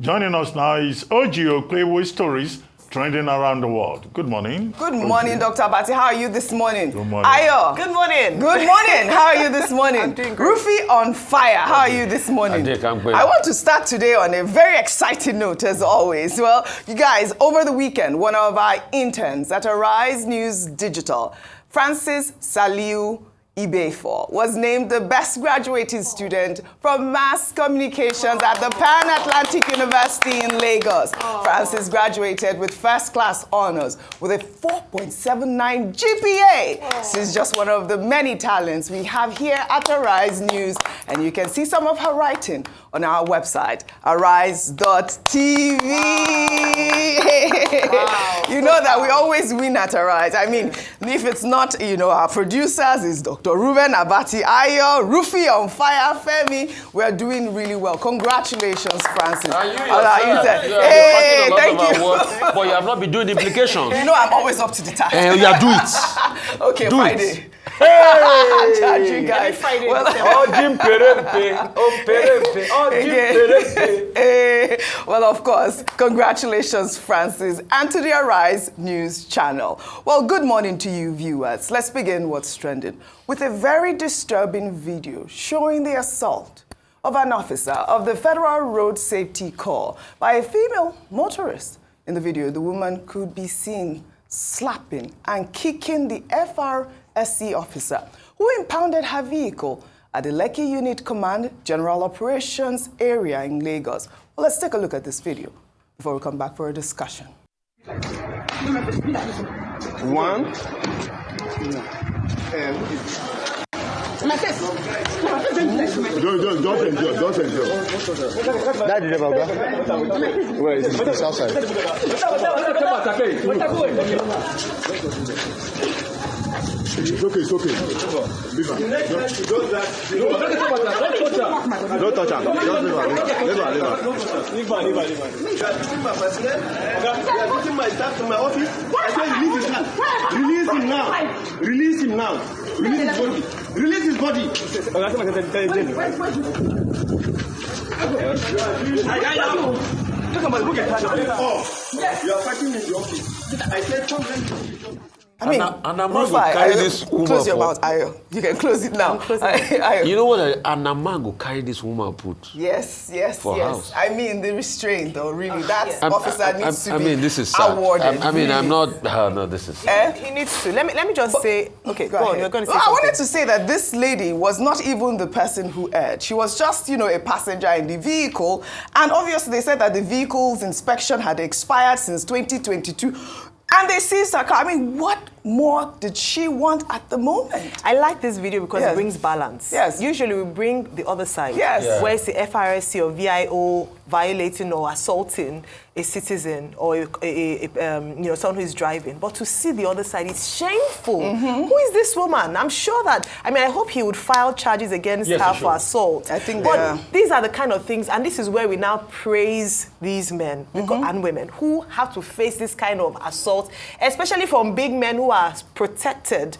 Joining us now is OjyOkpe with stories trending around the world. Good morning. Good morning, Dr. Abati. How are you this morning? Good morning. Ayo. Good morning. Good morning. How are you this morning? I'm doing great. Rufy on fire. How are you this morning? I want to start today on a very exciting note, as always. Well, you guys, over the weekend, one of our interns at Arise News Digital, Francis Saliu Ibefo, was named the best graduating student from mass communications at the Pan-Atlantic University in Lagos. Francis graduated with first-class honors with a 4.79 GPA. She's just one of the many talents we have here at Arise News, and you can see some of her writing on our website, arise.tv. Wow. You know that we always win at Arise. I mean, if it's not, our producers, it's Dr. Ruben Abati Ayo, Rufy on fire, Femi. We're doing really well. Congratulations, Francis. Hey, thank you. But you have not been doing the implications. You know I'm always up to the task. Yeah, do it. Okay, do Friday. It. Hey! Charge you guys. Friday. Well, of course, congratulations, Francis, and to the Arise News channel. Well, good morning to you, viewers. Let's begin what's trending with a very disturbing video showing the assault of an officer of the Federal Road Safety Corps by a female motorist. In the video, the woman could be seen slapping and kicking the FRSC officer who impounded her vehicle at the Lekki Unit Command General Operations area in Lagos. Well, let's take a look at this video before we come back for a discussion. One. Don't enjoy. That is about where is it? It's outside. It's okay. Leave her. Don't touch her. Just leave her. You are putting my staff to my office. I said release him now. Release him now. Release his body. You are fighting in the office. I said come. I mean, Rufy, carry this woman. Close your mouth, Ayo. You can close it now. You know what? An man will carry this woman put. Yes. House. I mean, the restraint, though, really. That officer needs to be this is sad. awarded. I'm not. No, this is sad. He needs to. Let me just say. Okay, go on. You're going to say I something. wanted to say that this lady was not even the person who erred. She was just, a passenger in the vehicle. And obviously, they said that the vehicle's inspection had expired since 2022. And they seized her car. I mean, what more did she want at the moment? I like this video because it brings balance. Yes. Usually we bring the other side. Yes. Yeah. Where it's the FRSC or VIO violating or assaulting a citizen or someone who is driving. But to see the other side is shameful. Mm-hmm. Who is this woman? I'm sure that, I hope he would file charges against her for assault. I think these are the kind of things, and this is where we now praise these men and women who have to face this kind of assault, especially from big men who are protected,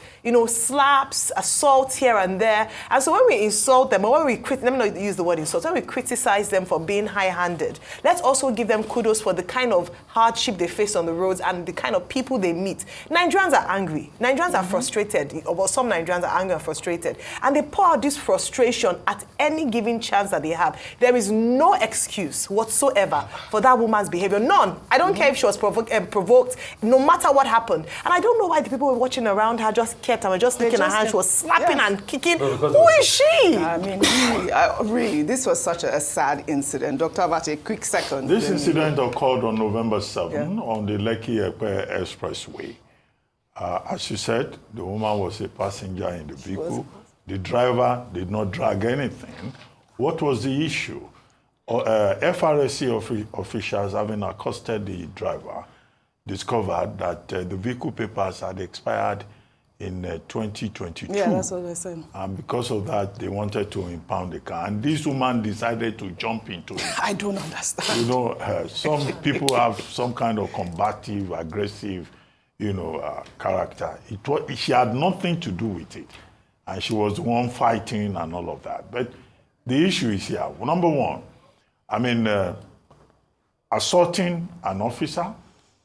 slaps, assaults here and there. And so when we insult them, or when we let me not use the word insult, when we criticize them for being high-handed, let's also give them kudos for the kind of hardship they face on the roads and the kind of people they meet. Nigerians are angry. Nigerians are frustrated. Well, some Nigerians are angry and frustrated. And they pour out this frustration at any given chance that they have. There is no excuse whatsoever for that woman's behavior. None. I don't care if she was provoked, no matter what happened. And I don't know why the people were watching around her just kept and were just licking her hand. She was slapping and kicking. Who is she? I mean, really, this was such a sad incident. Dr. Abati, a quick second. This incident occurred on November 7 on the Lekki-Ekpe Expressway. As you said, the woman was a passenger in the vehicle. The driver did not drag anything. What was the issue? FRSC officials, having accosted the driver, discovered that the vehicle papers had expired in 2022. Yeah, that's what I said. And because of that, they wanted to impound the car. And this woman decided to jump into it. I don't understand. Some people have some kind of combative, aggressive, character. She had nothing to do with it. And she was the one fighting and all of that. But the issue is here. Number one, assaulting an officer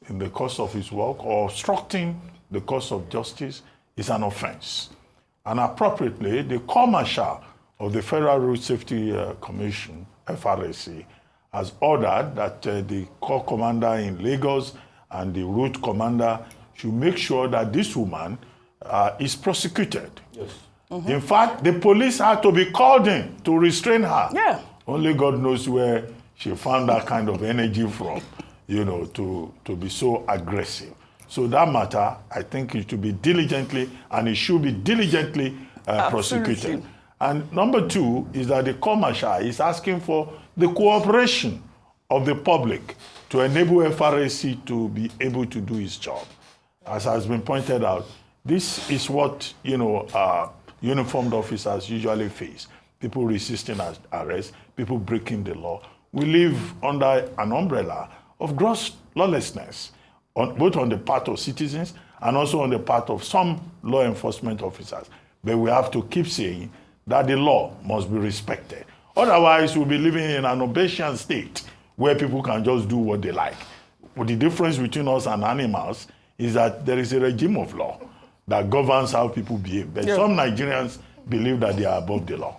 in the course of his work or obstructing the course of justice is an offense. And appropriately, the Corps Marshal of the Federal Road Safety Commission, FRSC, has ordered that the Corps Commander in Lagos and the Route Commander should make sure that this woman is prosecuted. Yes. Mm-hmm. In fact, the police had to be called in to restrain her. Yeah. Only God knows where she found that kind of energy from, to be so aggressive. So that matter, I think it should be diligently, and it should be diligently prosecuted. And number two is that the Corps Marshal is asking for the cooperation of the public to enable FRSC to be able to do its job. As has been pointed out, this is what, uniformed officers usually face. People resisting arrest, people breaking the law. We live under an umbrella of gross lawlessness, both on the part of citizens and also on the part of some law enforcement officers. But we have to keep saying that the law must be respected. Otherwise, we'll be living in an Obesian state where people can just do what they like. But the difference between us and animals is that there is a regime of law that governs how people behave. But some Nigerians believe that they are above the law,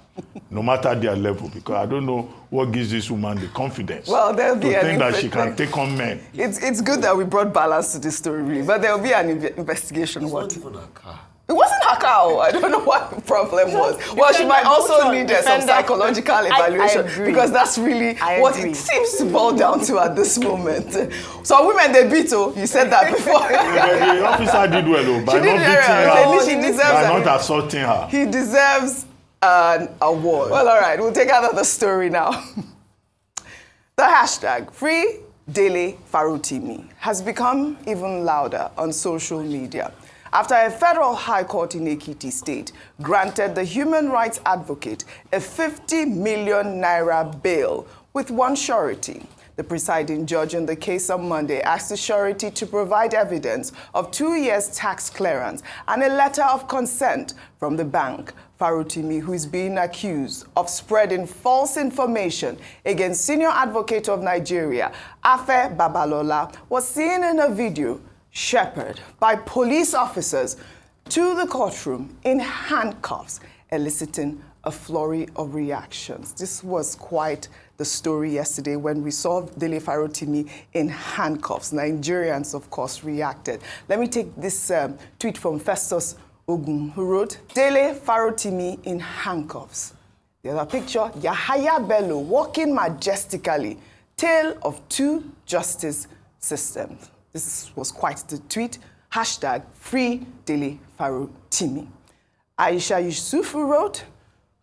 no matter their level, because I don't know what gives this woman the confidence to think that she can take on men. It's good that we brought balance to this story, really, but there will be an investigation. It's not even a car. It wasn't her car. I don't know what the problem was. Well, she might also need some psychological evaluation because that's really what it seems to boil down to at this moment. So women, they beat her. You said that before. The officer did well, by not beating her, by not assaulting her. He deserves an award. Well, all right, we'll take another story now. The hashtag Free Dele Farotimi has become even louder on social media after a federal high court in Ekiti State granted the human rights advocate a 50 million naira bail with one surety. The presiding judge in the case on Monday asked the surety to provide evidence of 2 years tax clearance and a letter of consent from the bank. Farotimi, who is being accused of spreading false information against senior advocate of Nigeria, Afe Babalola, was seen in a video shepherded by police officers to the courtroom in handcuffs, eliciting a flurry of reactions. This was quite the story yesterday when we saw Dele Farotimi in handcuffs. Nigerians, of course, reacted. Let me take this tweet from Festus Ogun, who wrote, Dele Farotimi in handcuffs. The other picture, Yahaya Bello walking majestically, tale of two justice systems. This was quite the tweet. Hashtag Free Dele Farotimi. Aisha Yusufu wrote,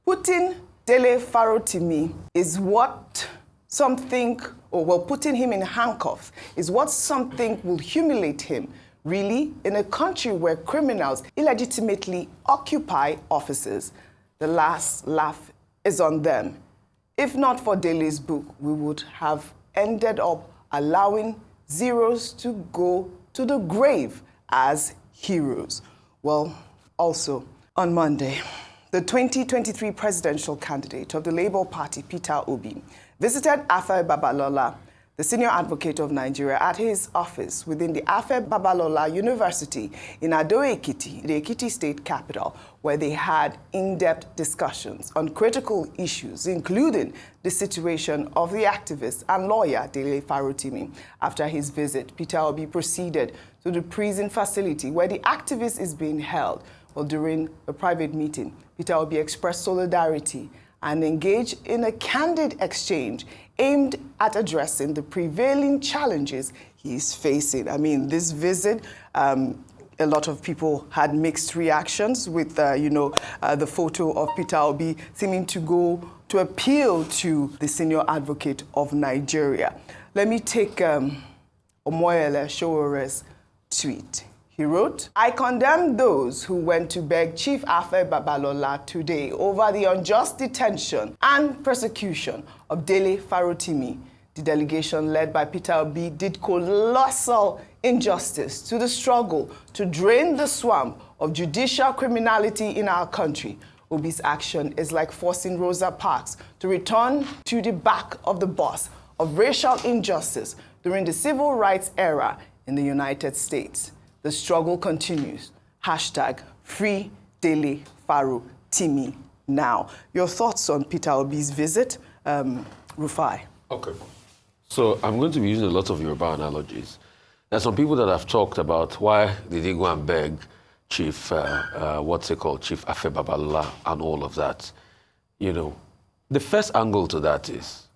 putting Dele Farotimi is what something, putting him in handcuffs is what something will humiliate him. Really, in a country where criminals illegitimately occupy offices, the last laugh is on them. If not for Dele's book, we would have ended up allowing zeros to go to the grave as heroes. Well, also on Monday, the 2023 presidential candidate of the Labour Party, Peter Obi, visited Afe Babalola, the senior advocate of Nigeria, at his office within the Afebabalola University in Ado-Ekiti, the Ekiti state capital, where they had in-depth discussions on critical issues, including the situation of the activist and lawyer Dele Farotimi. After his visit, Peter Obi proceeded to the prison facility where the activist is being held. Well, during a private meeting, Peter Obi expressed solidarity and engaged in a candid exchange aimed at addressing the prevailing challenges he's facing. I mean, this visit, a lot of people had mixed reactions with, the photo of Peter Obi seeming to go to appeal to the senior advocate of Nigeria. Let me take Omoyele Showore's tweet. He wrote, I condemn those who went to beg Chief Afe Babalola today over the unjust detention and persecution of Dele Farotimi. The delegation led by Peter Obi did colossal injustice to the struggle to drain the swamp of judicial criminality in our country. Obi's action is like forcing Rosa Parks to return to the back of the bus of racial injustice during the civil rights era in the United States. The struggle continues. Hashtag free Dele Farotimi now. Your thoughts on Peter Obi's visit, Rufai? Okay. So I'm going to be using a lot of Yoruba analogies. There are some people that have talked about why did he go and beg Chief, Chief Afe Babalola and all of that. You know, the first angle to that is,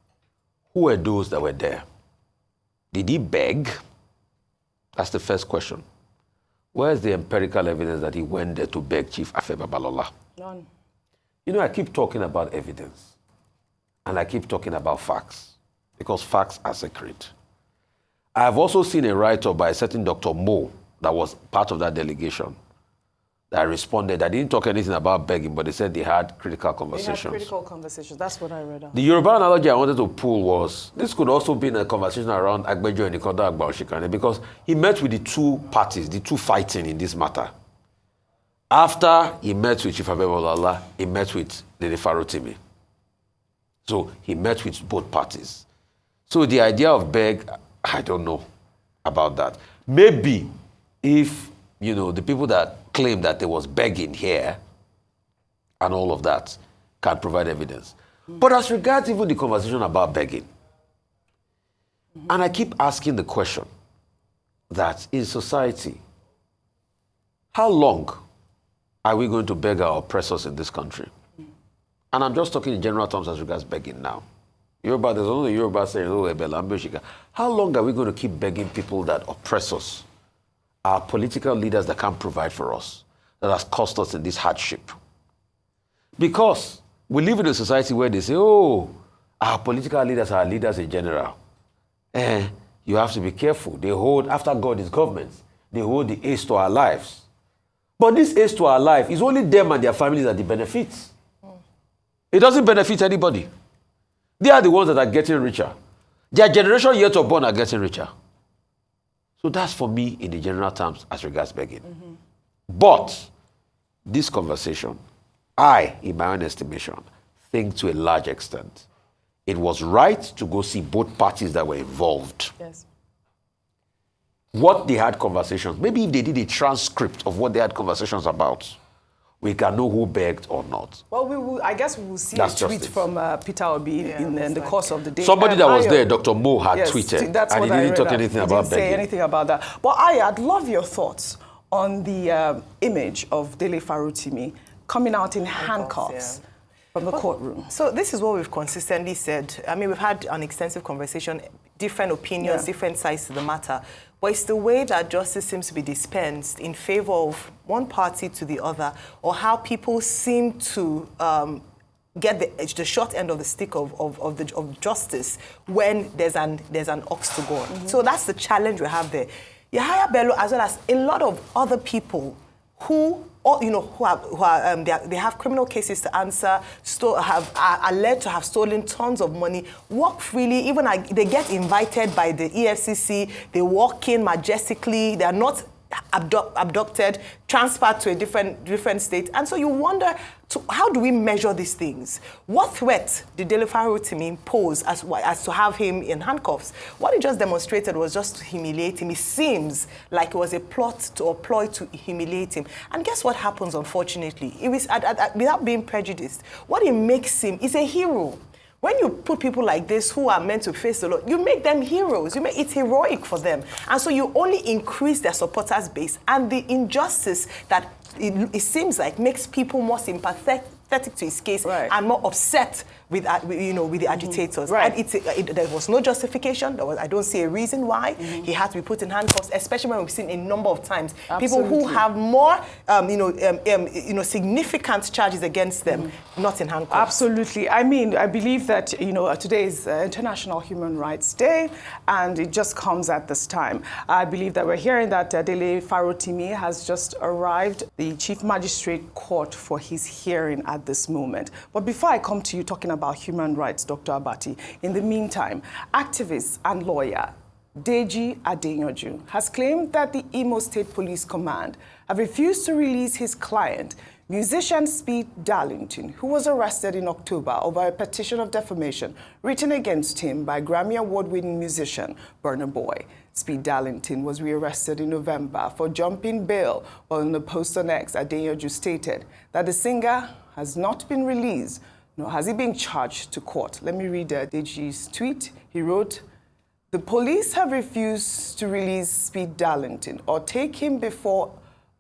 who were those that were there? Did he beg? That's the first question. Where's the empirical evidence that he went there to beg Chief Afe Babalola? None. You know, I keep talking about evidence, and I keep talking about facts, because facts are sacred. I have also seen a write-up by a certain Dr. Mo that was part of that delegation that responded. I didn't talk anything about begging, but they said they had critical conversations. They had critical conversations. That's what I read on. The Yoruba analogy I wanted to pull was, this could also be a conversation around Agbejo and Ikondo Agba-Oshikane, because he met with the two parties, the two fighting in this matter. After he met with Chief Afebabalola, he met with Dele Farotimi. So he met with both parties. So the idea of beg, I don't know about that. Maybe if, you know, the people that claim that there was begging here and all of that can provide evidence. But as regards even the conversation about begging, and I keep asking the question that in society, how long are we going to beg our oppressors in this country? And I'm just talking in general terms as regards begging now. Yoruba, there's only Yoruba saying, oh, Ebelambe. How long are we going to keep begging people that oppress us, our political leaders that can't provide for us, that has cost us in this hardship? Because we live in a society where they say, oh, our political leaders are leaders in general. You have to be careful. They hold, after God is government, they hold the ace to our lives. But this ace to our life is only them and their families that it benefits. It doesn't benefit anybody. They are the ones that are getting richer. Their generation yet unborn are getting richer. So that's for me in the general terms as regards begging. But this conversation, I, in my own estimation, think to a large extent, it was right to go see both parties that were involved. Yes. What they had conversations, maybe if they did a transcript of what they had conversations about, we can know who begged or not. Well, I guess we will see That's a tweet from Peter Obi in the course of the day. Somebody that was there, Dr. Mo, had tweeted, that's and what he didn't talk anything about begging. He didn't say anything about that. But I'd love your thoughts on the image of Dele Farotimi coming out in handcuffs from the courtroom. So this is what we've consistently said. I mean, we've had an extensive conversation, different opinions, different sides to the matter. But it's the way that justice seems to be dispensed in favor of one party to the other, or how people seem to get the short end of the stick of justice when there's an ox to go on. So that's the challenge we have there. Yahaya Bello, as well as a lot of other people who they have criminal cases to answer, are alleged to have stolen tons of money, walk freely, even they get invited by the EFCC, they walk in majestically, they are not abducted, transferred to a different state. And so you wonder, how do we measure these things? What threat did Dele Farotimi pose as to have him in handcuffs? What he just demonstrated was just to humiliate him. It seems like it was a plot or ploy to humiliate him. And guess what happens, unfortunately? It was, without being prejudiced, what it makes him is a hero. When you put people like this who are meant to face the law, you make them heroes. It's heroic for them. And so you only increase their supporters base, and the injustice that it seems like makes people more sympathetic to his case and more upset with the agitators. Right. And there was no justification. I don't see a reason why he had to be put in handcuffs, especially when we've seen a number of times people who have more significant charges against them not in handcuffs. Absolutely. I mean, I believe that today is International Human Rights Day, and it just comes at this time. I believe that we're hearing that Dele Farotimi has just arrived the Chief Magistrate Court for his hearing at this moment. But before I come to you talking about human rights, Dr. Abati, in the meantime, activist and lawyer Deji Adeyanju has claimed that the Imo State Police Command have refused to release his client Musician Speed Darlington, who was arrested in October over a petition of defamation written against him by Grammy Award-winning musician Burna Boy. Speed Darlington was rearrested in November for jumping bail, while in the post on X, Ado-Ekiti stated that the singer has not been released, nor has he been charged to court. Let me read Deji's tweet. He wrote, "The police have refused to release Speed Darlington or take him before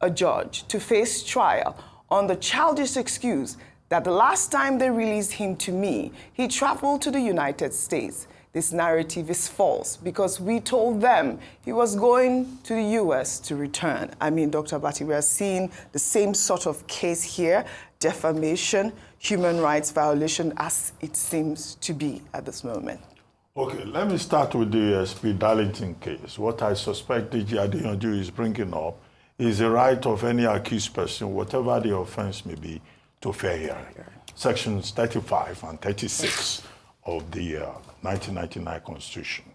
a judge to face trial on the childish excuse that the last time they released him to me, he traveled to the United States. This narrative is false because we told them he was going to the US to return." I mean, Dr. Bati, we are seeing the same sort of case here, defamation, human rights violation, as it seems to be at this moment. Okay, let me start with the Speed Darlington case. What I suspect Deji Adeyaju is bringing up is the right of any accused person, whatever the offense may be, to fair hearing. Sections 35 and 36 of the 1999 Constitution,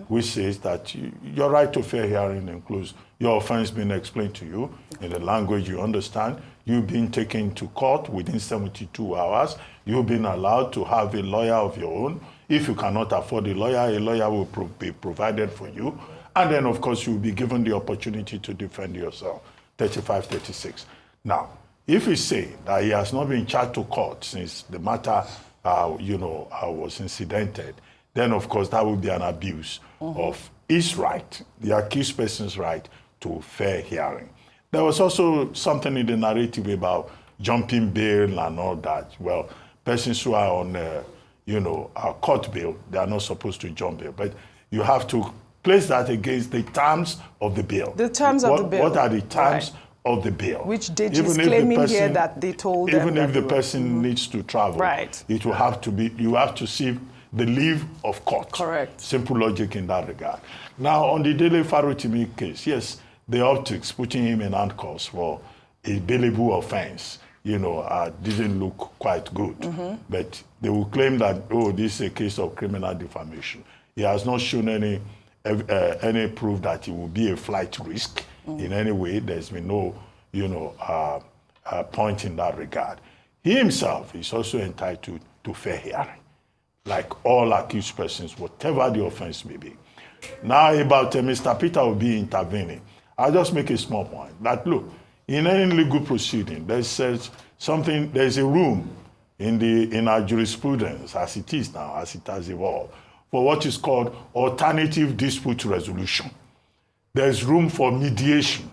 which says that your right to fair hearing includes your offense being explained to you in the language you understand, you being taken to court within 72 hours, you being allowed to have a lawyer of your own. If you cannot afford a lawyer will be provided for you. And then, of course, you'll be given the opportunity to defend yourself, 35, 36. Now, if we say that he has not been charged to court since the matter, was incidented, then, of course, that would be an abuse of his right, the accused person's right to fair hearing. There was also something in the narrative about jumping bail and all that. Well, persons who are on, a court bail, they are not supposed to jump bail. But you have to place that against the terms of the bill. The terms of the bill. What are the terms of the bill? Which Deji is claiming here that they told them. Even if the person needs to travel, it will have to be, you have to see the leave of court. Correct. Simple logic in that regard. Now, on the Dele Farotimi case, yes, the optics, putting him in handcuffs for a bailable offense, didn't look quite good. But they will claim that, this is a case of criminal defamation. He has not shown any proof that he will be a flight risk in any way. There's been no, point in that regard. He himself is also entitled to fair hearing, like all accused persons, whatever the offense may be. Now, about Mr. Peter Obi intervening, I'll just make a small point that, look, in any legal proceeding, there's a room in our jurisprudence, as it is now, as it has evolved, for what is called alternative dispute resolution. There's room for mediation.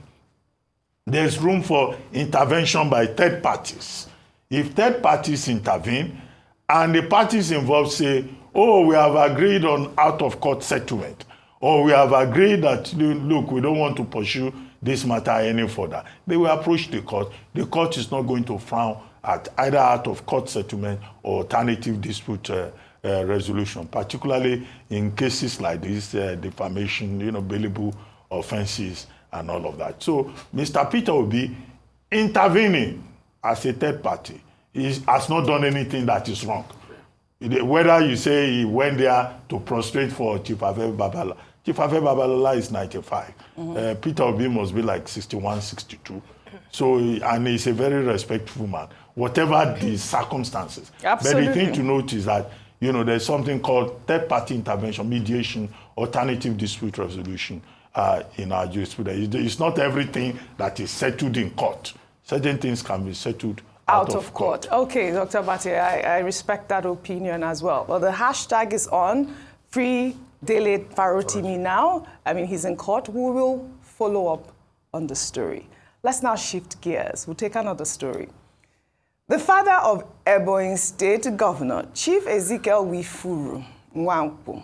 There's room for intervention by third parties. If third parties intervene and the parties involved say, we have agreed on out-of-court settlement, or we have agreed that, look, we don't want to pursue this matter any further, they will approach the court. The court is not going to frown at either out-of-court settlement or alternative dispute resolution, particularly in cases like this, defamation, bailable offenses and all of that. So Mr. Peter will be intervening as a third party. He has not done anything that is wrong. Whether you say he went there to prostrate for Chief Afe Babalola. Chief Afe Babalola is 95. Peter Obi must be like 61, 62. So, and he's a very respectful man, whatever the circumstances. Absolutely. But the thing to note is that, there's something called third-party intervention, mediation, alternative dispute resolution in our jurisprudence. It's not everything that is settled in court. Certain things can be settled out of court. Okay, Dr. Bati, I respect that opinion as well. Well, the hashtag is on, free Dele Farotimi now. I mean, he's in court. We will follow up on the story. Let's now shift gears. We'll take another story. The father of Ebonyi State Governor, Chief Ezekiel Wifuru Nwankwo,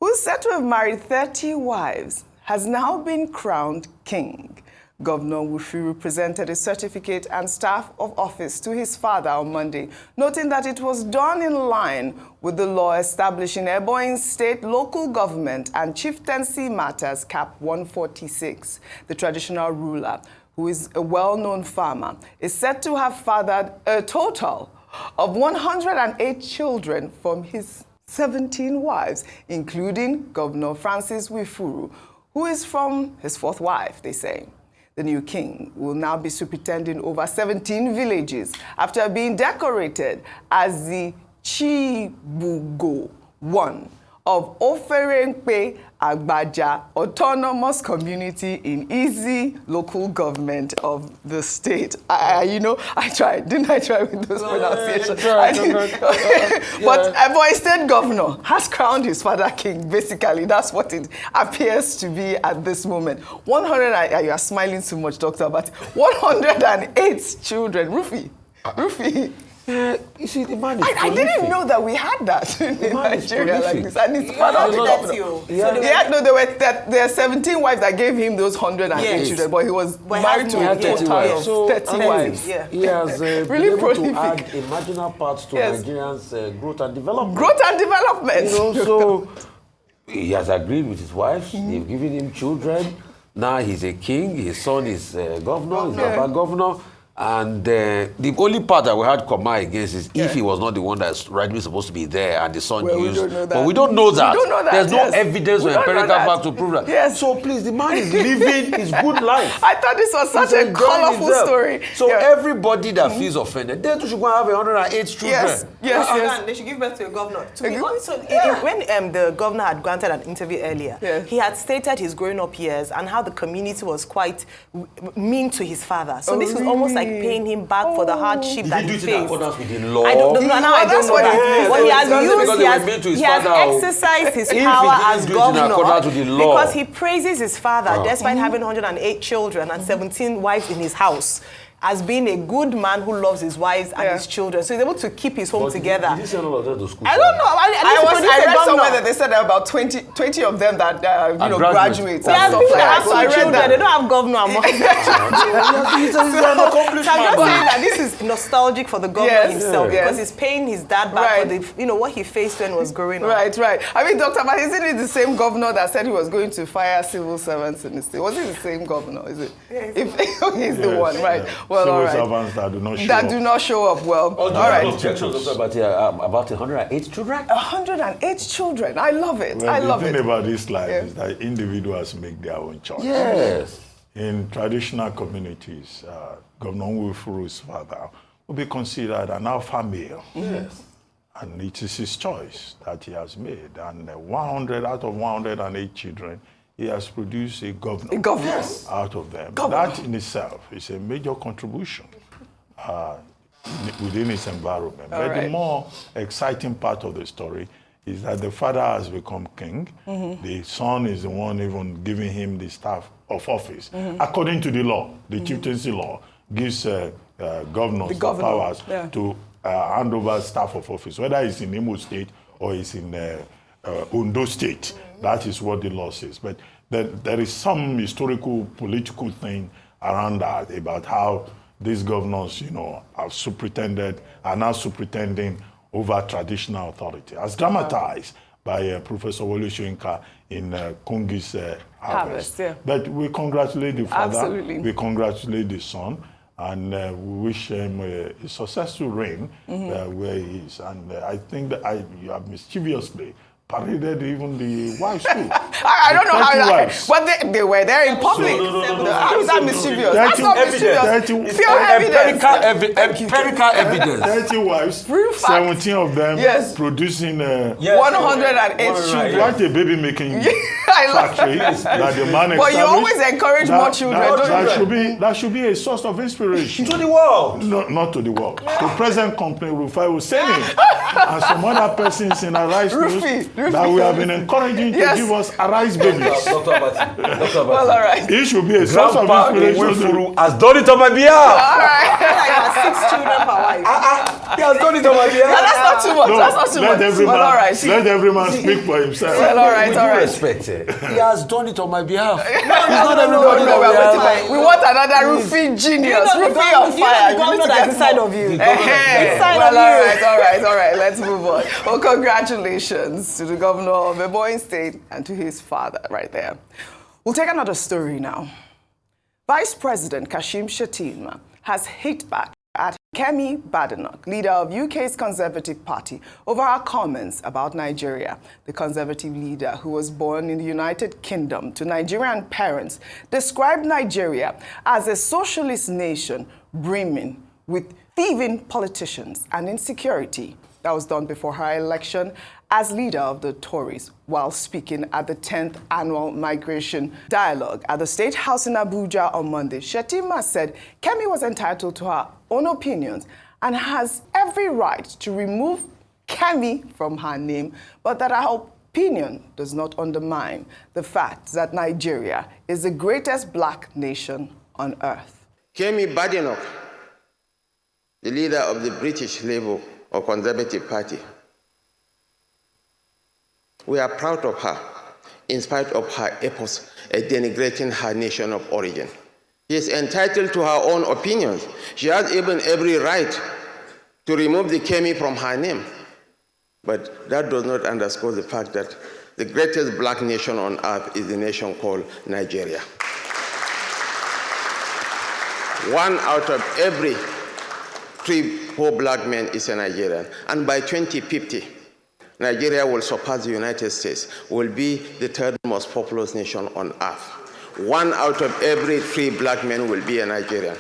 who is said to have married 30 wives, has now been crowned king. Governor Wifuru presented a certificate and staff of office to his father on Monday, noting that it was done in line with the law establishing Ebonyi State local government and chieftaincy matters, Cap 146. The traditional ruler, who is a well-known farmer, is said to have fathered a total of 108 children from his 17 wives, including Governor Francis Wifuru, who is from his fourth wife, they say. the new king will now be superintending over 17 villages after being decorated as the Chibugo one of Oferenkpe Agbaja Autonomous Community in Easy local government of the state. I tried. Didn't I try with those pronunciations? But Ebonyi State Governor has crowned his father king. Basically, that's what it appears to be at this moment. You are smiling too much, Doctor, but 108 children. Rufy. You see, the man is I didn't know that we had that in Nigeria like this. And his father there are 17 wives that gave him those 108 children, but he was married to a total of 30 wives. He has really been able to add a marginal part to Nigerians' growth and development. Growth and development. So he has agreed with his wife. They've given him children. Now he's a king. His son is governor. He's Baba governor. And the only part that we had Koma against is if he was not the one that's rightly supposed to be there and the son used. But we don't know that. There's no evidence or empirical fact to prove that. Yes. So please, the man is living his good life. I thought this was such a colorful story. So everybody that feels offended, they should go and have 108 children. Yes. They should give birth to a governor. When the governor had granted an interview earlier, he had stated his growing up years and how the community was quite mean to his father. So this was almost like paying him back for the hardship that he faced. Did he do it in accordance with the law? I don't know. Now I don't know that. What he has used, he has exercised his power as governor because he praises his father despite having 108 children and 17 wives in his house, as being a good man who loves his wives and his children. So he's able to keep his home together. Did he send all of them to school? I don't know. I read somewhere that they said there are about 20 of them that graduates. They have children. They don't have governor among them. He's an accomplished So I'm man. just saying that this is nostalgic for the governor himself because he's paying his dad back for what he faced when he was growing up. Right. I mean, Doctor, but isn't it the same governor that said he was going to fire civil servants in the state? Was it the same governor? Is it? He's the one, right? Well, civil all right. servants that do not show that up. do not show up well. All right. About 108 children? 108 children. I love it. Well, I love it. The thing about this life is that individuals make their own choice. Yes. In traditional communities, Governor Nwofuru's father will be considered an alpha male. Yes. And it is his choice that he has made. And 100 out of 108 children, he has produced a governor out of them. That in itself is a major contribution within his environment. But the more exciting part of the story is that the father has become king. The son is the one even giving him the staff of office. According to the law, the chieftaincy law gives governors the powers to hand over staff of office, whether it's in Imo State or it's in Ondo State. That is what the law says. But there is some historical, political thing around that about how these governors, are now superintending over traditional authority, as dramatized by Professor Wole Soyinka in Kungi's Harvest. But we congratulate the father, we congratulate the son, and we wish him a successful reign where he is. And I think that you have mischievously paraded even the wives too. I don't know how, but they were there in public. How is that mischievous? That's not mischievous. Pure evidence. Empirical evidence. 30 wives, 17 of them producing 108 children. What a baby making factory that the man established. But you always encourage more children, don't you? That should be a source of inspiration. To the world. No, not to the world. The present company, Rufai Hussein, and some other persons in Arise News that we have been encouraging to give us Arise babies. Dr. Abati. Well, all right. It should be a source of inspiration. Has done it on my behalf. All right. I have 6 children per wife. He has done it on my behalf. That's not too much. That's not too much. Let every man speak for himself. Well, all right, all right. Respect it. He has done it on my behalf. No, we want another roofing genius, roofing on fire. You need to get inside of you. All right. Let's move on. Well, congratulations to the governor of Ebonyi State and to his father right there. We'll take another story now. Vice President Kashim Shetima has hit back at Kemi Badenoch, leader of UK's Conservative Party, over her comments about Nigeria. The Conservative leader, who was born in the United Kingdom to Nigerian parents, described Nigeria as a socialist nation brimming with thieving politicians and insecurity. That was done before her election as leader of the Tories while speaking at the 10th Annual Migration Dialogue at the State House in Abuja on Monday. Shetima said Kemi was entitled to her own opinions and has every right to remove Kemi from her name, but that her opinion does not undermine the fact that Nigeria is the greatest black nation on earth. Kemi Badenoch, the leader of the British Labour or Conservative Party. We are proud of her, in spite of her efforts at denigrating her nation of origin. She is entitled to her own opinions. She has even every right to remove the Kemi from her name. But that does not underscore the fact that the greatest black nation on earth is the nation called Nigeria. 1 out of every 3 black men is a Nigerian. And by 2050, Nigeria will surpass the United States, will be the 3rd most populous nation on earth. 1 out of every 3 black men will be a Nigerian.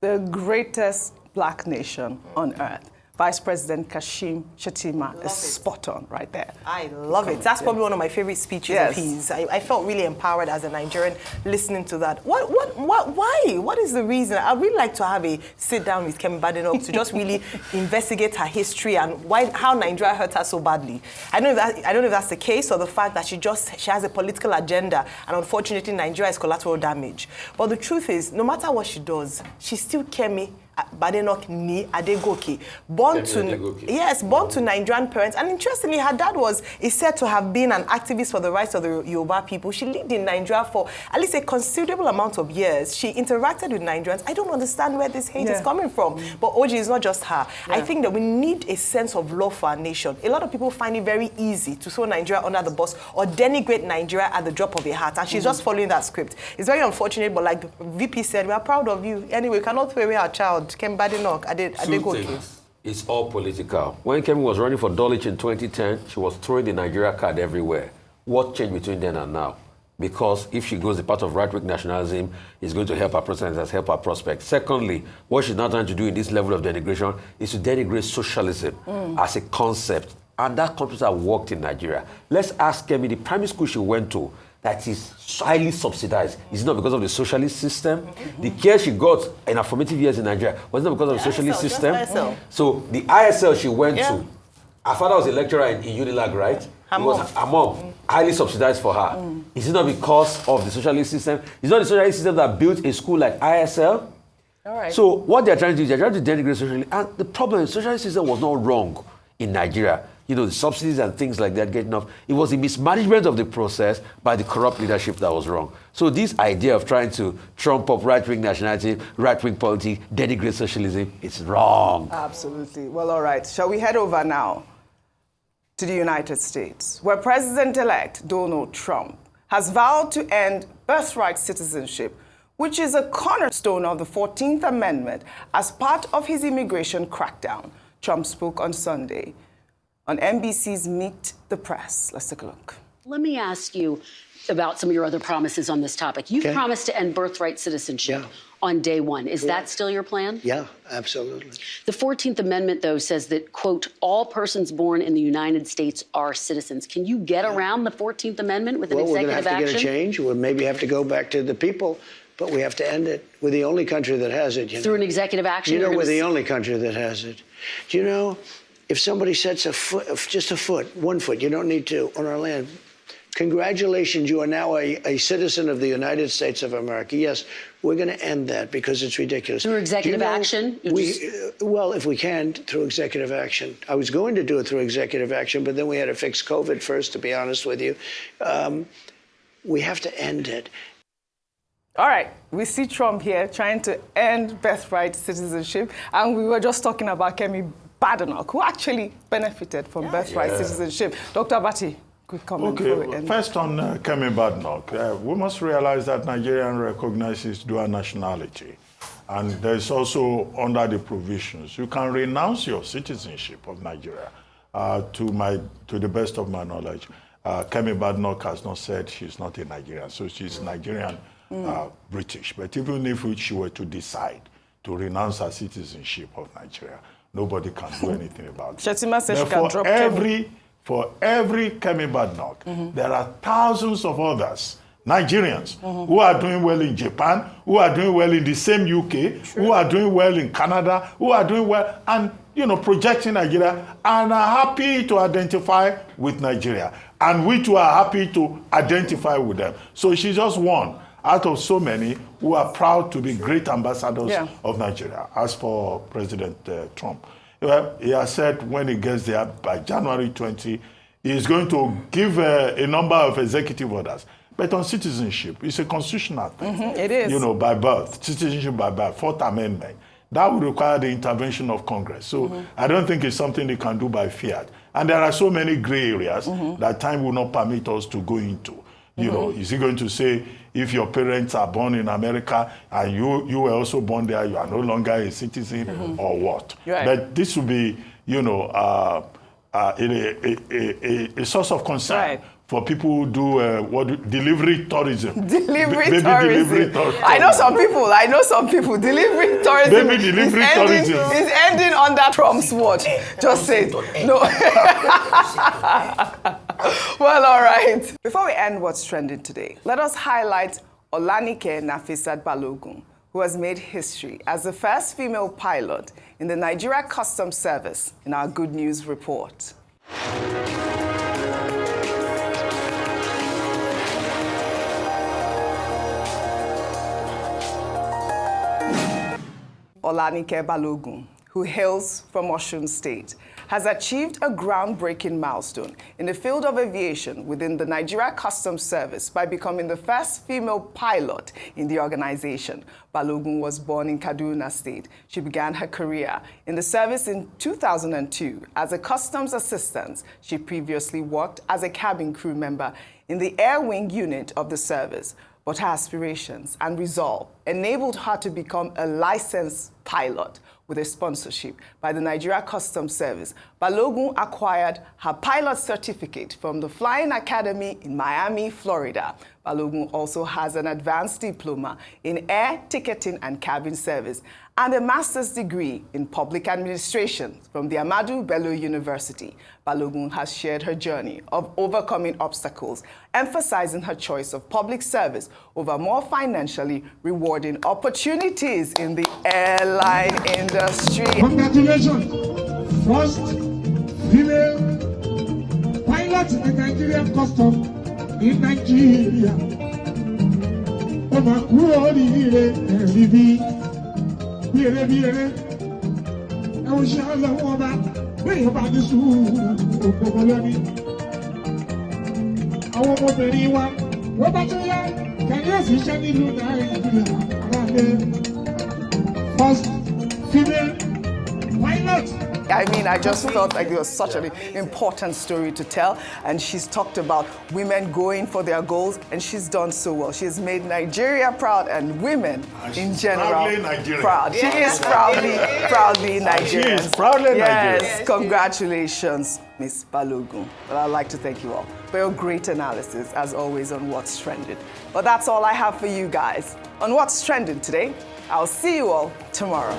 The greatest black nation on earth. Vice President Kashim Shetima is spot on right there. I love it. That's probably one of my favorite speeches of his. I felt really empowered as a Nigerian listening to that. Why? What is the reason? I'd really like to have a sit down with Kemi Badenoch to just really investigate her history and how Nigeria hurt her so badly. I don't know if that's the case or the fact that she has a political agenda and unfortunately Nigeria is collateral damage. But the truth is, no matter what she does, she's still Kemi Badenoch ni Ado-Ekiti, born to Nigerian parents. And interestingly, her dad is said to have been an activist for the rights of the Yoruba people. She lived in Nigeria for at least a considerable amount of years. She interacted with Nigerians. I don't understand where this hate is coming from. But Oji is not just her. I think that we need a sense of love for our nation. A lot of people find it very easy to throw Nigeria under the bus or denigrate Nigeria at the drop of a hat. And she's just following that script. It's very unfortunate, but like VP said, we are proud of you. Anyway, we cannot throw away our child. Kemi Badenoch, Ado-Ekiti. It's all political. When Kemi was running for Dulwich in 2010, she was throwing the Nigeria card everywhere. What changed between then and now? Because if she goes the path of right-wing nationalism, it's going to help her president, has helped her prospects. Secondly, what she's now trying to do in this level of denigration is to denigrate socialism as a concept. And that concept has worked in Nigeria. Let's ask Kemi, the primary school she went to, that is highly subsidized. Is it not because of the socialist system? The care she got in her formative years in Nigeria was it not because of the socialist system? So the ISL she went to, her father was a lecturer in Unilag, right? Her mom, highly subsidized for her. Is it not because of the socialist system? It's not the socialist system that built a school like ISL? All right. So what they're trying to do is they're trying to denigrate socialism. And the problem is the socialist system was not wrong in Nigeria. You know, the subsidies and things like that getting off. It was the mismanagement of the process by the corrupt leadership that was wrong. So this idea of trying to trump up right-wing nationality, right-wing politics, denigrate socialism, it's wrong. Absolutely. Well, all right. Shall we head over now to the United States, where President-elect Donald Trump has vowed to end birthright citizenship, which is a cornerstone of the 14th Amendment as part of his immigration crackdown. Trump spoke on Sunday on NBC's Meet the Press. Let's take a look. Let me ask you about some of your other promises on this topic. You've promised to end birthright citizenship on day one. Is that still your plan? Yeah, absolutely. The 14th Amendment, though, says that, quote, all persons born in the United States are citizens. Can you get around the 14th Amendment with an executive action? We're going to have to get a change. We'll maybe have to go back to the people, but we have to end it. We're the only country that has it. Through an executive action? You know, we're the only country that has it. Do you know, if somebody sets a foot, just a foot, 1 foot, you don't need to, on our land, congratulations, you are now a citizen of the United States of America. Yes, we're going to end that because it's ridiculous. Through executive action? Well, if we can, through executive action. I was going to do it through executive action, but then we had to fix COVID first, to be honest with you. We have to end it. All right, we see Trump here trying to end birthright citizenship, and we were just talking about Kemi Badenoch, who actually benefited from birthright citizenship. Dr. Abati, quick comment. Okay, first on Kemi Badenoch, we must realize that Nigeria recognizes dual nationality. And there's also, under the provisions, you can renounce your citizenship of Nigeria. To the best of my knowledge, Kemi Badenoch has not said she's not a Nigerian, so she's Nigerian British. But even if she were to decide to renounce her citizenship of Nigeria, nobody can do anything about it. Shetima says she can drop Kemi. For every Kemi Badenoch, there are thousands of others, Nigerians, who are doing well in Japan, who are doing well in the same UK, who are doing well in Canada, who are doing well, and projecting Nigeria, and are happy to identify with Nigeria. And we too are happy to identify with them. So she's just one out of so many who are proud to be great ambassadors of Nigeria. As for President Trump, he has said when he gets there by January 20, he's going to give a number of executive orders. But on citizenship, it's a constitutional thing. It is. By birth, citizenship by birth, Fourth Amendment. That would require the intervention of Congress. So I don't think it's something they can do by fiat. And there are so many gray areas that time will not permit us to go into. Is he going to say, if your parents are born in America and you were also born there, you are no longer a citizen or what? Right. But this will be, a source of concern for people who do delivery tourism. Delivery tourism. I know some people. Delivery tourism. Baby delivery tourism is ending under Trump's watch. Just say it. No. Well, all right. Before we end what's trending today, let us highlight Olanike Nafisat Balogun, who has made history as the first female pilot in the Nigeria Customs Service in our Good News report. Olanike Balogun, who hails from Osun State, has achieved a groundbreaking milestone in the field of aviation within the Nigeria Customs Service by becoming the first female pilot in the organization. Balogun was born in Kaduna State. She began her career in the service in 2002 as a customs assistant. She previously worked as a cabin crew member in the air wing unit of the service. But her aspirations and resolve enabled her to become a licensed pilot with a sponsorship by the Nigeria Customs Service. Balogun acquired her pilot certificate from the Flying Academy in Miami, Florida. Balogun also has an advanced diploma in air ticketing and cabin service and a master's degree in public administration from the Ahmadu Bello University. Balogun has shared her journey of overcoming obstacles, emphasizing her choice of public service over more financially rewarding opportunities in the airline industry. Congratulations! First female pilot in the Nigerian Customs in Nigeria. First female pilot. I mean, I just felt like it was such an important story to tell. And she's talked about women going for their goals, and she's done so well. She has made Nigeria proud and women in general proud. She is proudly Nigerian. She is proudly Nigerian. Yes, congratulations, Miss Balogun. Well, I'd like to thank you all for your great analysis, as always, on What's Trending. But that's all I have for you guys on What's Trending today. I'll see you all tomorrow.